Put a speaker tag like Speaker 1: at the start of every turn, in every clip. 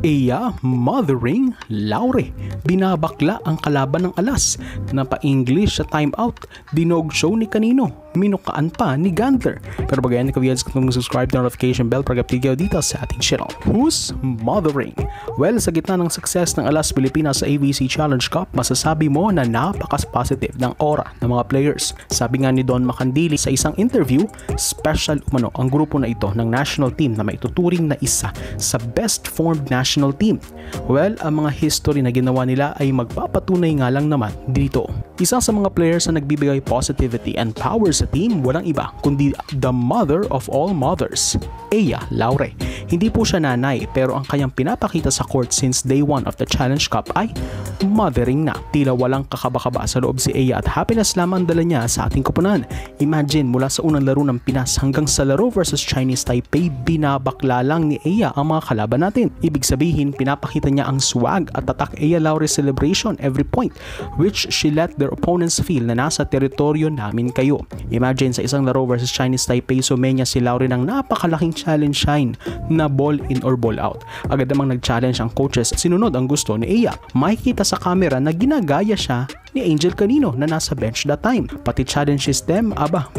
Speaker 1: Eya mothering Laure. Binabakla ang kalaban ng Alas. Napa-English sa timeout. Dinog show ni kanino. Minukaan pa ni Gantler. Pero bagayan ni Kaviads kung subscribe na notification bell para update dito sa ating channel. Who's mothering? Well, sa gitna ng success ng Alas Pilipinas sa AVC Challenge Cup, masasabi mo na napakas-positive ng aura ng mga players. Sabi nga ni Don Macandili sa isang interview, special umano ang grupo na ito ng national team na maituturing na isa sa best formed national team. Well, ang mga history na ginawa nila ay magpapatunay nga lang naman dito. Isa sa mga players na nagbibigay positivity and power sa team, walang iba kundi the mother of all mothers, Eya Laure. Hindi po siya nanay pero ang kanyang pinapakita sa court since day 1 of the Challenge Cup ay mothering na. Tila walang kakaba-kaba sa loob si Eya at happiness lamang dala niya sa ating koponan. Imagine, mula sa unang laro ng Pinas hanggang sa laro versus Chinese Taipei, binabakla lang ni Eya ang mga kalaban natin. Ibig sabihin, pinapakita niya ang swag at tatak Eya Laure celebration every point, which she let their opponents feel na nasa teritoryo namin kayo. Imagine, sa isang laro versus Chinese Taipei, sumenya si Laure ng napakalaking challenge shine na ball in or ball out. Agad namang nag-challenge ang coaches, sinunod ang gusto ni Eya. Makikita sa camera na ginagaya siya ni Angel kanino na nasa bench that time. Pati challenge system,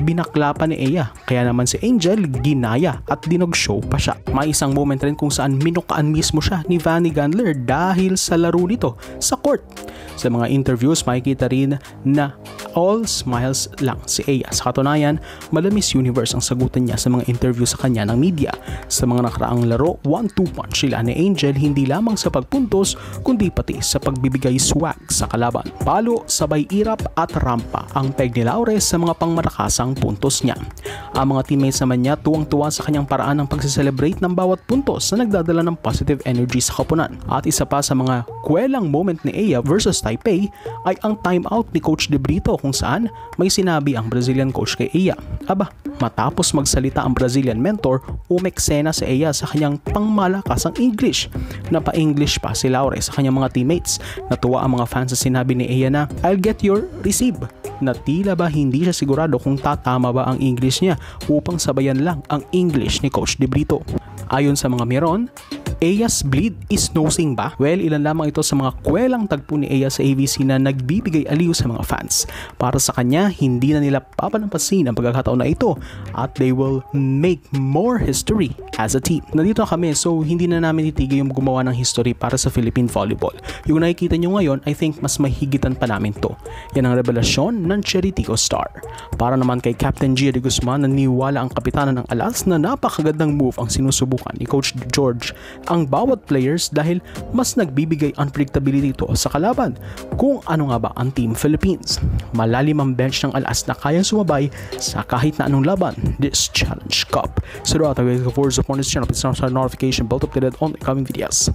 Speaker 1: binakla pa ni Eya. Kaya naman si Angel ginaya at dinog show pa siya. May isang moment rin kung saan minukaan mismo siya ni Vanny Gandler dahil sa laro nito sa court. Sa mga interviews, makikita rin na all smiles lang si Eya. Sa katunayan, Miss Universe ang sagutan niya sa mga interview sa kanya ng media. Sa mga nakaraang laro, 1-2 punch sila ni Angel hindi lamang sa pagpuntos kundi pati sa pagbibigay swag sa kalaban. Palo, sabay irap at rampa ang peg ni Laure sa mga pangmatakasang puntos niya. Ang mga teammates naman niya tuwang-tuwa sa kanyang paraan ng pagse-celebrate ng bawat puntos na nagdadala ng positive energy sa koponan. At isa pa sa mga kwelang moment ni Eya versus Taipei ay ang timeout ni Coach De Brito kung saan may sinabi ang Brazilian coach kay Eya. Matapos magsalita ang Brazilian mentor, umeksena si Eya sa kanyang pangmalakasang English. Napa-English pa si Laure sa kanyang mga teammates. Natuwa ang mga fans sa sinabi ni Eya na, "I'll get your receive." Na tila ba hindi siya sigurado kung tatama ba ang English niya upang sabayan lang ang English ni Coach De Brito. Ayon sa mga meron, Eya's bleed is nosing ba? Well, ilan lamang ito sa mga kwelang tagpo ni Eya sa AVC na nagbibigay aliw sa mga fans. Para sa kanya, hindi na nila papanampasin ang pagkakataon na ito at they will make more history as a team. Nandito kami, so hindi na namin titigil yung gumawa ng history para sa Philippine Volleyball. Yung nakikita nyo ngayon, I think mas mahigitan pa namin to. Yan ang revelasyon ng Cheritico Star. Para naman kay Captain Gia de Guzman, naniwala ang kapitanan ng Alas na napakagandang move ang sinusubukan ni Coach George ang bawat players dahil mas nagbibigay unpredictability ito sa kalaban. Kung ano nga ba ang Team Philippines. Malalim ang bench ng Alas na kayang sumabay sa kahit na anong laban this Challenge Cup. So, for support this channel, please subscribe to notification bell to updated on the coming videos.